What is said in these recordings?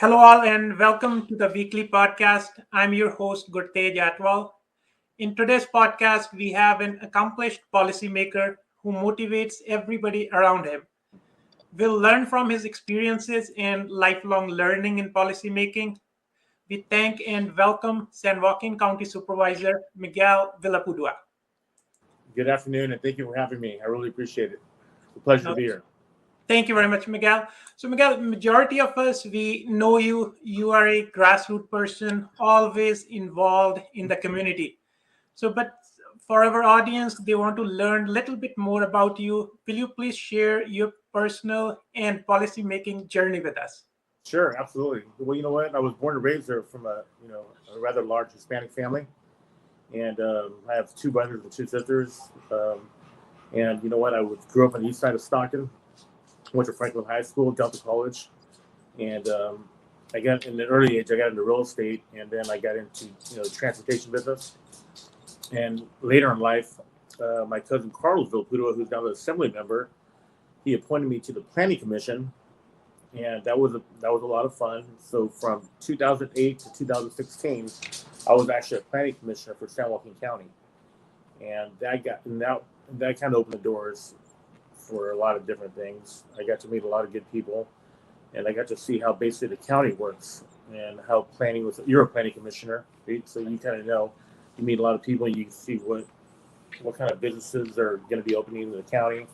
Hello, all, and welcome to the weekly podcast. I'm your host, Gurtej Atwal. In today's podcast, we have an accomplished policymaker who motivates everybody around him. We'll learn from his experiences and lifelong learning in policymaking. We thank and welcome San Joaquin County Supervisor Miguel Villapudua. Good afternoon, and thank you for having me. I really appreciate it. It's a pleasure to Now, be here. thank you very much, Miguel. So, Miguel, majority of us we know you. You are a grassroots person, always involved in the community. So, but for our audience, they want to learn a little bit more about you. Will you please share your personal and policy making journey with us? Sure, absolutely. Well, you know what? I was born and raised there from a rather large Hispanic family, and I have two brothers and two sisters. And you know what? Grew up on the east side of Stockton. Went to Franklin High School, Delta College, and I got in the early age. I got into real estate, and then I got into the transportation business. And later in life, my cousin Carlos Villapudua, who's now the assembly member, he appointed me to the Planning Commission, and that was a lot of fun. So from 2008 to 2016, I was actually a planning commissioner for San Joaquin County, and that kind of opened the doors for a lot of different things. I got to meet a lot of good people, and I got to see how basically the county works and how planning was. You're a planning commissioner, right? So you kind of know. You meet a lot of people, and you can see what kind of businesses are going to be opening in the county,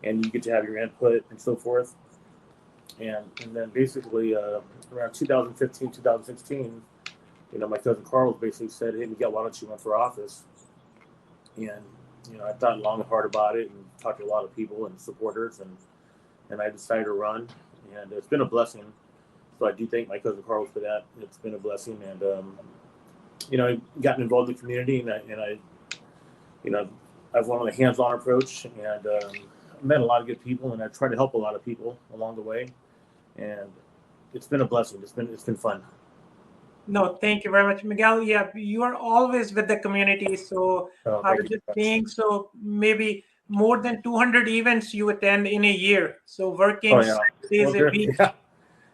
and you get to have your input and so forth. And then basically around 2015, 2016, my cousin Carlos basically said, "Hey, Miguel, why don't you run for office?" And I thought long and hard about it and talked to a lot of people and supporters, and I decided to run, and it's been a blessing. So I do thank my cousin Carlos for that. It's been a blessing, and I've gotten involved in the community, and I've went on a hands-on approach, and met a lot of good people, and I tried to help a lot of people along the way, and it's been a blessing. It's been fun. No, thank you very much, Miguel. Yeah, you are always with the community. So I Thank was you. just saying, so maybe more than 200 events you attend in a year. So working Oh yeah. 6 days Well, a week.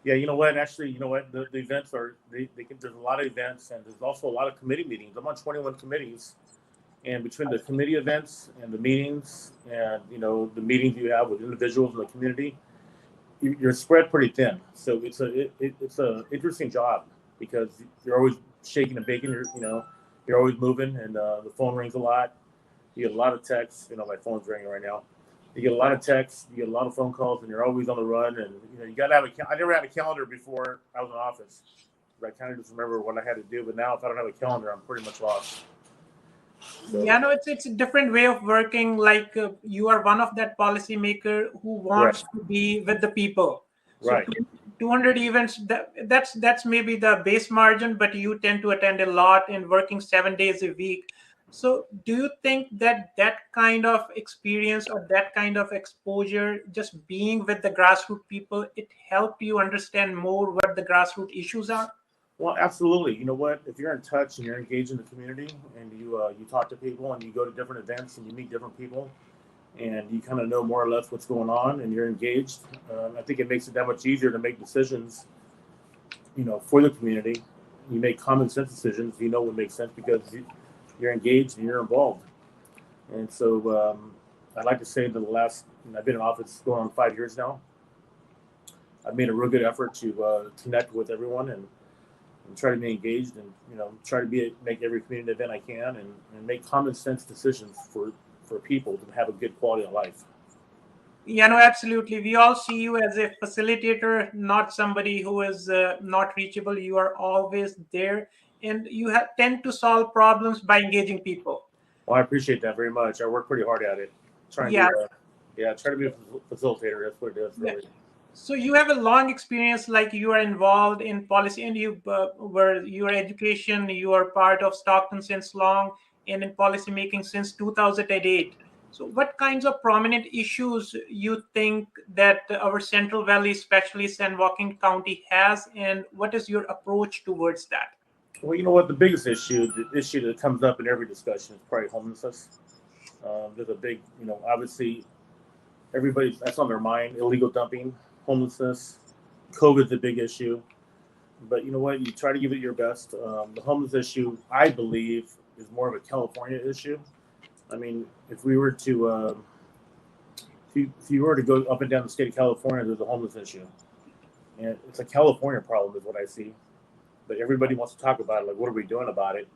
yeah. You know what? Actually, you know what? The events are there's a lot of events, and there's also a lot of committee meetings. I'm on 21 committees, and between the committee events and the meetings, and the meetings you have with individuals in the community, you're spread pretty thin. So it's a interesting job because you're always shaking and baking. You're always moving, and the phone rings a lot. You get a lot of texts. My phone's ringing right now. You get a lot of texts. You get a lot of phone calls, and you're always on the run. And you got to have I never had a calendar before I was in office. I kind of just remember what I had to do. But now, if I don't have a calendar, I'm pretty much lost. So, Yeah, no, it's a different way of working. Like you are one of that policymaker who right, wants to be with the people. So right. 200 events, that's maybe the base margin, but you tend to attend a lot and working 7 days a week. So do you think that that kind of experience or that kind of exposure, just being with the grassroots people, it helped you understand more what the grassroots issues are? Well, absolutely. You know what? If you're in touch and you're engaged in the community, and you talk to people and you go to different events and you meet different people, and you kind of know more or less what's going on, and you're engaged, I think it makes it that much easier to make decisions. For the community, you make common sense decisions. You know what makes sense because you're engaged and you're involved. And so I'd like to say that I've been in office going on 5 years now. I've made a real good effort to connect with everyone and try to be engaged, and try to make every community event I can, and make common sense decisions for people to have a good quality of life. Yeah, no, absolutely. We all see you as a facilitator, not somebody who is not reachable. You are always there, and you tend to solve problems by engaging people. Well, I appreciate that very much. I work pretty hard at it, trying Yeah, to try to be a facilitator. That's what it is, yeah. really. So you have a long experience, like you are involved in policy, and you were your education. You are part of Stockton since long, and in policy making since 2008. So, what kinds of prominent issues you think that our Central Valley, especially San Joaquin County, has, and what is your approach towards that? Well, you know what? The issue that comes up in every discussion is probably homelessness. There's a big, obviously everybody that's on their mind: illegal dumping, homelessness, COVID's a big issue. but you know what? You try to give it your best. The homeless issue, I believe, is more of a California issue. I mean, if we were to, if you were to go up and down the state of California, there's a homeless issue, and it's a California problem, is what I see. But everybody wants to talk about it. Like, what are we doing about it?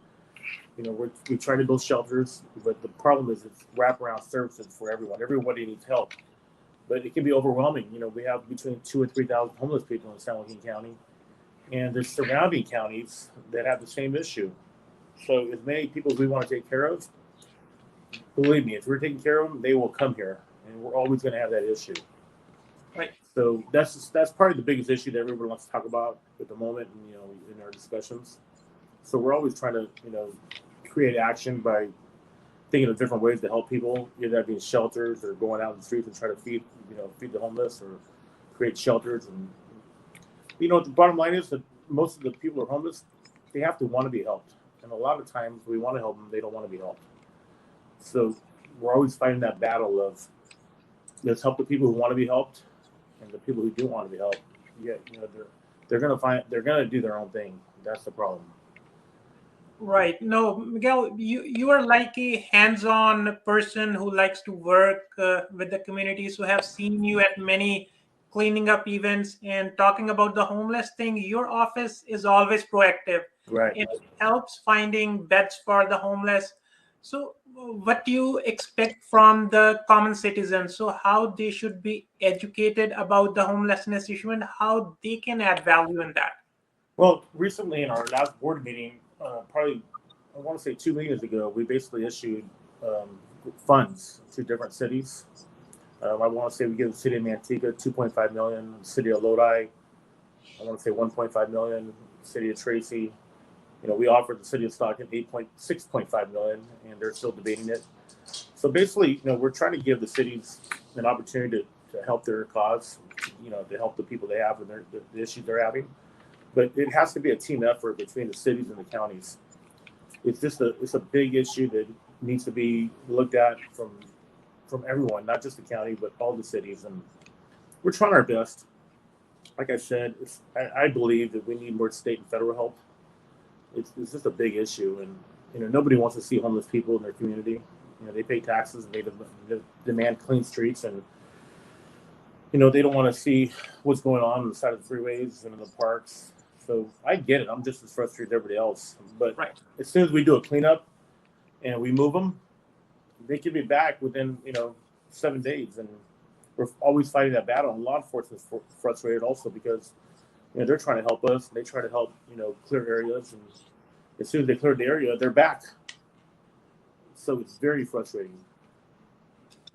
You know, we try to build shelters, but the problem is it's wraparound services for everyone. Everybody needs help, but it can be overwhelming. You know, we have between 2,000 and 3,000 homeless people in San Joaquin County, and there's surrounding counties that have the same issue. So as many people as we want to take care of, believe me, if we're taking care of them, they will come here, and we're always going to have that issue. Right. So that's probably the biggest issue that everybody wants to talk about at the moment, and, you know, in our discussions. So we're always trying to, you know, create action by thinking of different ways to help people, either that being shelters or going out in the streets and try to feed the homeless or create shelters. And you know, the bottom line is that most of the people who are homeless, they have to want to be helped, and a lot of times we want to help them, they don't want to be helped. So we're always fighting that battle of let's help the people who want to be helped, and the people who do want to be helped. Yeah, you know, they're gonna do their own thing. That's the problem. Right. No, Miguel, you are like a hands-on person who likes to work with the communities, who have seen you at many cleaning up events and talking about the homeless thing. Your office is always proactive. Right. It helps finding beds for the homeless. So, what do you expect from the common citizens? So, how they should be educated about the homelessness issue and how they can add value in that? Well, recently in our last board meeting, probably I want to say 2 meetings ago, we basically issued funds to different cities. I want to say we give the city of Manteca 2.5 million, the city of Lodi, I want to say 1.5 million, the city of Tracy. You know, we offered the city of Stockton 6.5 million, and they're still debating it. So basically, you know, we're trying to give the cities an opportunity to help their cause, you know, to help the people they have and the issues they're having. But it has to be a team effort between the cities and the counties. It's a big issue that needs to be looked at from everyone, not just the county, but all the cities. And we're trying our best. Like I said, I believe that we need more state and federal help. It's just a big issue, and you know, nobody wants to see homeless people in their community. You know, they pay taxes and they demand clean streets, and you know, they don't want to see what's going on the side of the freeways and in the parks. So I get it. I'm just as frustrated as everybody else. But Right. as soon as we do a cleanup and we move them, they can be back within, you know, 7 days. And we're always fighting that battle. And law enforcement is frustrated also because, you know, they're trying to help us. They try to help, you know, clear areas. And as soon as they clear the area, they're back. So it's very frustrating.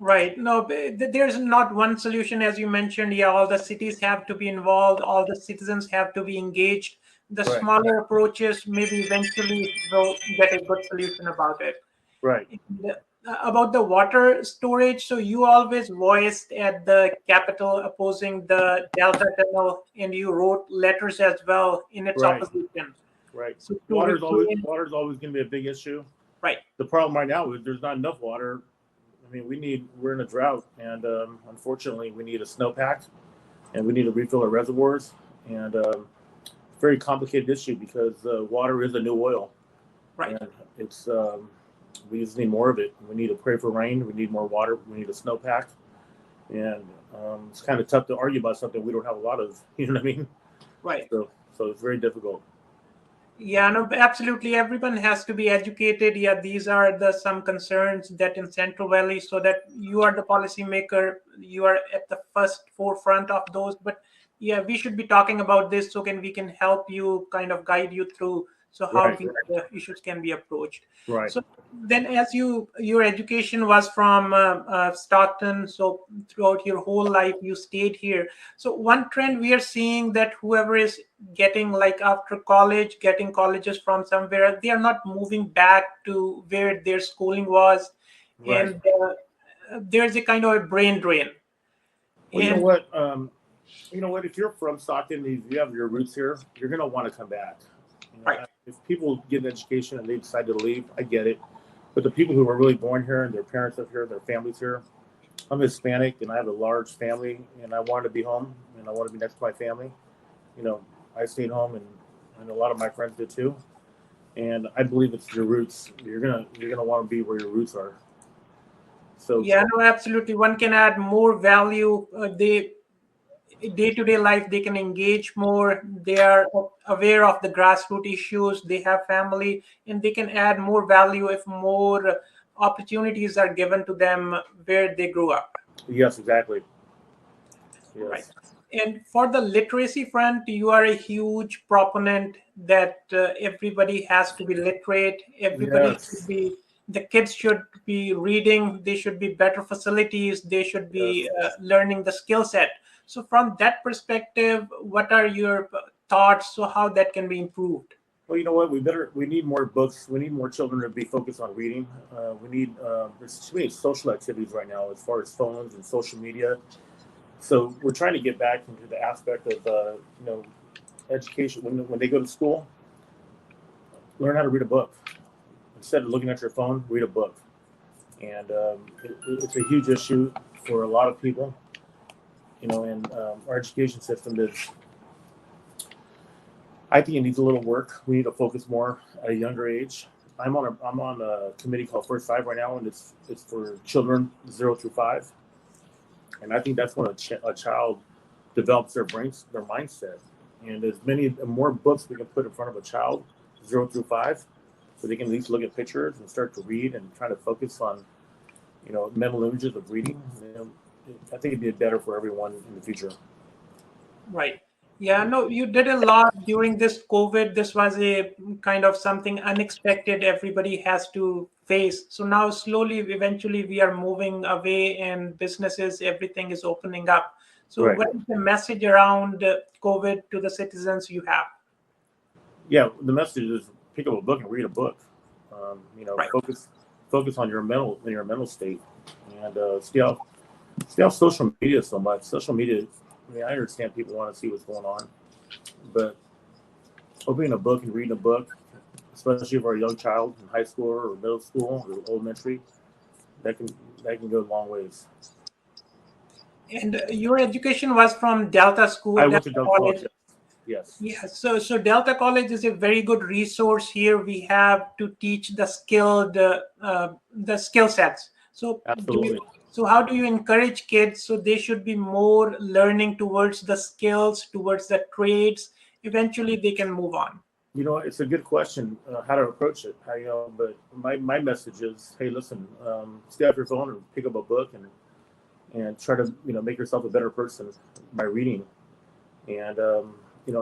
Right. No, there's not one solution, as you mentioned. Yeah, all the cities have to be involved, all the citizens have to be engaged. The Right. smaller approaches maybe eventually will get a good solution about it. Right. And, about the water storage, so you always voiced at the Capitol opposing the Delta Tunnel, and you wrote letters as well in its Right. opposition. Right. So Water's always going to be a big issue. right. The problem right now is there's not enough water. I mean, we're in a drought, and unfortunately, we need a snowpack, and we need to refill our reservoirs, and very complicated issue because water is the new oil, Right. and it's we just need more of it. We need to pray for rain. We need more water. We need a snowpack, and it's kind of tough to argue about something we don't have a lot of. You know what I mean? Right. So it's very difficult. Yeah, no, absolutely. Everyone has to be educated. Yeah, these are the some concerns that in Central Valley, so that you are the policymaker, you are at the first forefront of those. But yeah, we should be talking about this so we can help you, kind of guide you through. So how Right. these issues can be approached. Right. So then, as your education was from Stockton, so throughout your whole life you stayed here. So one trend we are seeing that whoever is getting, like, after college, getting colleges from somewhere, they are not moving back to where their schooling was, Right. and there's a kind of a brain drain. Well, And you know what? If you're from Stockton, if you have your roots here, you're going to want to come back. You know, right. if people get an education and they decide to leave, I get it. But the people who were really born here and their parents are here, their families here. I'm Hispanic and I have a large family, and I wanted to be home and I want to be next to my family. You know, I stayed home, and and a lot of my friends did too. And I believe it's your roots. You're gonna want to be where your roots are. So Yeah, no, absolutely. One can add more value. They day-to-day life they can engage more. They are aware of the grassroots issues. They have family, and they can add more value if more opportunities are given to them where they grew up. yes, exactly. Right. Yes, And for the literacy front, you are a huge proponent that everybody has to be literate. Everybody should yes, be, the kids should be reading, they should be better facilities, they should be yes. learning the skill set. So, from that perspective, what are your thoughts? So, how that can be improved? Well, you know what? We need more books. We need more children to be focused on reading. We need there's too many social activities right now as far as phones and social media. So we're trying to get back into the aspect of education. When they go to school, learn how to read a book instead of looking at your phone. Read a book, and it's a huge issue for a lot of people. And our education system is. I think it needs a little work. We need to focus more at a younger age. I'm on a committee called First Five right now, and it's for children 0 through 5. And I think that's when a child develops their mindset. And as many more books we can put in front of a child 0 through 5, so they can at least look at pictures and start to read and try to focus on mental images of reading. I think it'd be better for everyone in the future. Right. Yeah, no, you did a lot during this COVID. This was a kind of something unexpected everybody has to face. So now slowly, eventually we are moving away and businesses, everything is opening up. So Right. what is the message around COVID to the citizens you have? Yeah, the message is pick up a book and read a book. Right. Focus on your mental state, and stay off social media so much. Social media. I mean, I understand people want to see what's going on, but opening a book and reading a book, especially for a young child in high school or middle school or elementary, that can go a long ways. And your education was from Delta School, I went Delta to Delta College. College. Yes. Yeah, so Delta College is a very good resource here. We have to teach the skill sets. So Absolutely. how do you encourage kids so they should be more learning towards the skills, towards the trades? Eventually, they can move on. It's a good question how to approach it. But my message is, hey, listen, stay off your phone and pick up a book and try to make yourself a better person by reading. And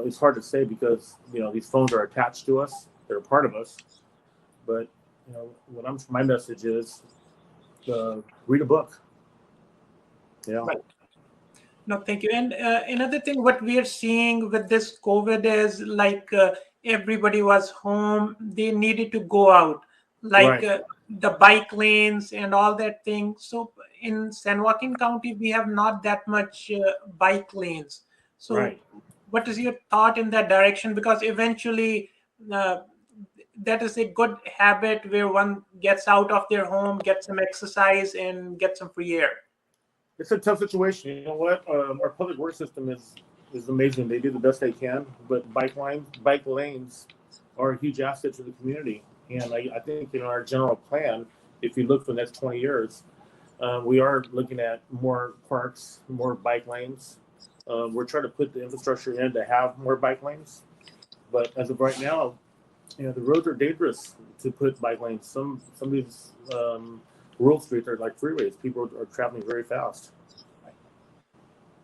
it's hard to say because these phones are attached to us; they're a part of us. But my message is, read a book. Right. No, thank you. And another thing, what we are seeing with this COVID is like everybody was home, they needed to go out, like Right, the bike lanes and all that thing. So in San Joaquin County, we have not that much bike lanes. So, right. what is your thought in that direction? Because eventually, uh, that is a good habit where one gets out of their home, gets some exercise, and gets some free air. It's a tough situation. You know what? Our public works system is amazing. They do the best they can, but bike lanes are a huge asset to the community. And I think in our general plan, if you look for the next 20 years, we are looking at more parks, more bike lanes. We're trying to put the infrastructure in to have more bike lanes. But as of right now, the roads are dangerous to put bike lanes. Some of these rural streets are like freeways. People are traveling very fast.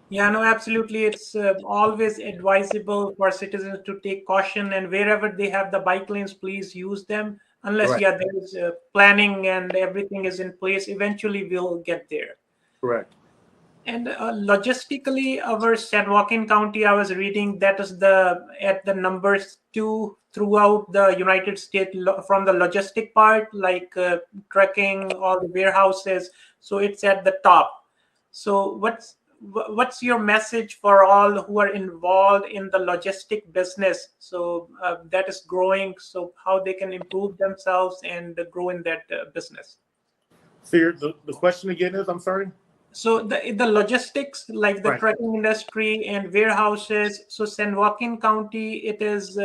Yeah, no, absolutely. It's always advisable for citizens to take caution, and wherever they have the bike lanes, please use them. Unless, Right. yeah, there is planning and everything is in place. Eventually, we'll get there. Correct. And logistically, our San Joaquin County, I was reading that is the at the numbers two throughout the United States from the logistic part, like trucking, all the warehouses. So it's at the top. So what's your message for all who are involved in the logistic business? So that is growing. So how they can improve themselves and grow in that business. So the question again is, I'm sorry. So the logistics, like the Right. trucking industry and warehouses. So San Joaquin County, it is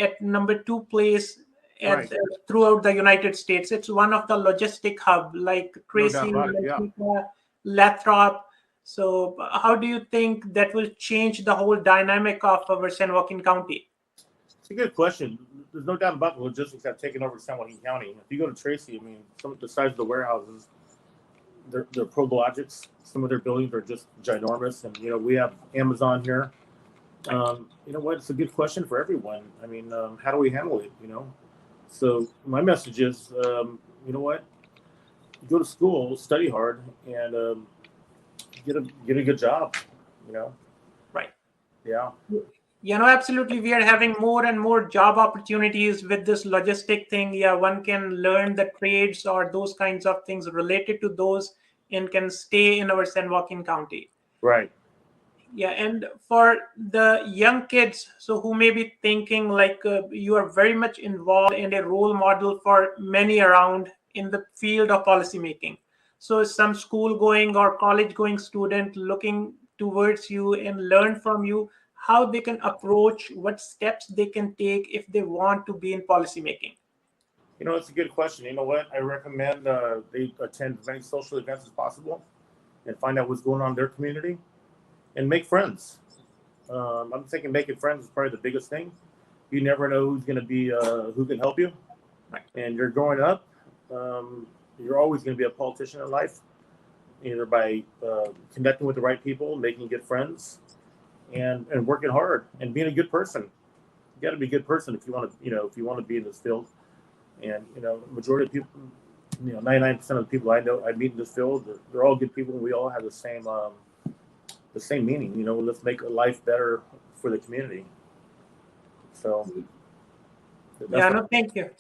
at #2 place Right. throughout the United States. It's one of the logistic hub like No doubt Tracy, about it. Yeah. Lathrop. So how do you think that will change the whole dynamic of our San Joaquin County? It's a good question. There's no doubt about the logistics have taken over San Joaquin County. If you go to Tracy, I mean, some of the size of the warehouses, they're Prologics. Some of their buildings are just ginormous. And, we have Amazon here. You know what? It's a good question for everyone. I mean, how do we handle it, So my message is, you know what? Go to school, study hard, and get a good job, Right. Yeah. Absolutely. We are having more and more job opportunities with this logistic thing. Yeah, one can learn the trades or those kinds of things related to those and can stay in our San Joaquin County. Right. Yeah, and for the young kids, so who may be thinking like you are very much involved and a role model for many around in the field of policymaking. So some school going or college going student looking towards you and learn from you how they can approach, what steps they can take if they want to be in policymaking. It's a good question. You know what? I recommend they attend as many social events as possible and find out what's going on in their community and make friends. I'm thinking making friends is probably the biggest thing. You never know who's going to be, who can help you. Right. And you're growing up, you're always going to be a politician in life, either by connecting with the right people, making good friends, and working hard and being a good person. You got to be a good person if you want to, if you want to be in this field. And, majority of people, 99% of the people I meet in this field, they're all good people. And we all have the same meaning, let's make life better for the community. So. Thank you.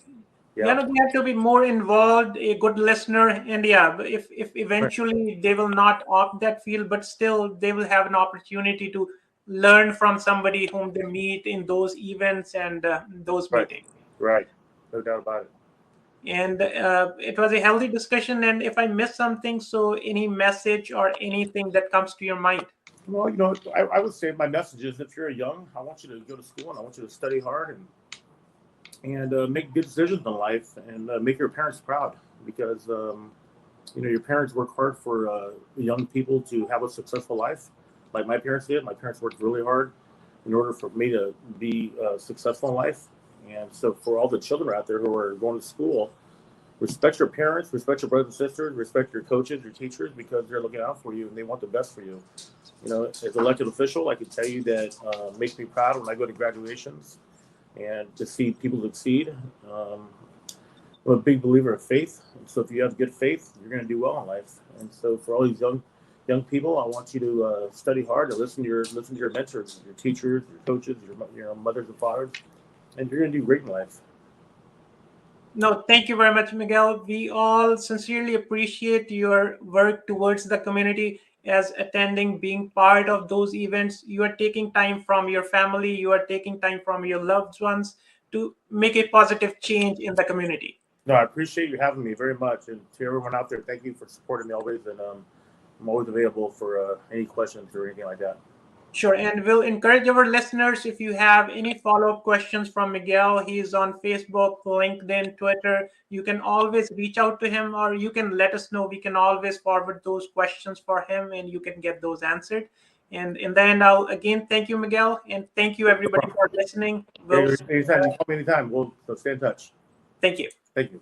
Yeah. We have to be more involved, a good listener. And if eventually they will not opt that field, but still they will have an opportunity to learn from somebody whom they meet in those events and those meetings. Right. No doubt about it. And it was a healthy discussion. And if I missed something, so any message or anything that comes to your mind? Well, I would say my message is if you're young, I want you to go to school and I want you to study hard and make good decisions in life and make your parents proud because, your parents work hard for young people to have a successful life like my parents did. My parents worked really hard in order for me to be successful in life. And so for all the children out there who are going to school, respect your parents, respect your brothers and sisters, respect your coaches, your teachers, because they're looking out for you and they want the best for you. As an elected official, I can tell you that makes me proud when I go to graduations and to see people succeed. I'm a big believer of faith. So if you have good faith, you're going to do well in life. And so for all these young people, I want you to study hard and listen to your mentors, your teachers, your coaches, your mothers and fathers, and you're going to do great in life. No, thank you very much, Miguel. We all sincerely appreciate your work towards the community as attending, being part of those events. You are taking time from your family, you are taking time from your loved ones to make a positive change in the community. No, I appreciate you having me very much. And to everyone out there, thank you for supporting me always. And I'm always available for any questions or anything like that. Sure. And we'll encourage our listeners, if you have any follow-up questions from Miguel, he's on Facebook, LinkedIn, Twitter. You can always reach out to him or you can let us know. We can always forward those questions for him and you can get those answered. And in the end, I'll again thank you, Miguel. And thank you, everybody, for listening. Anytime. You call me anytime. We'll stay in touch. Thank you. Thank you.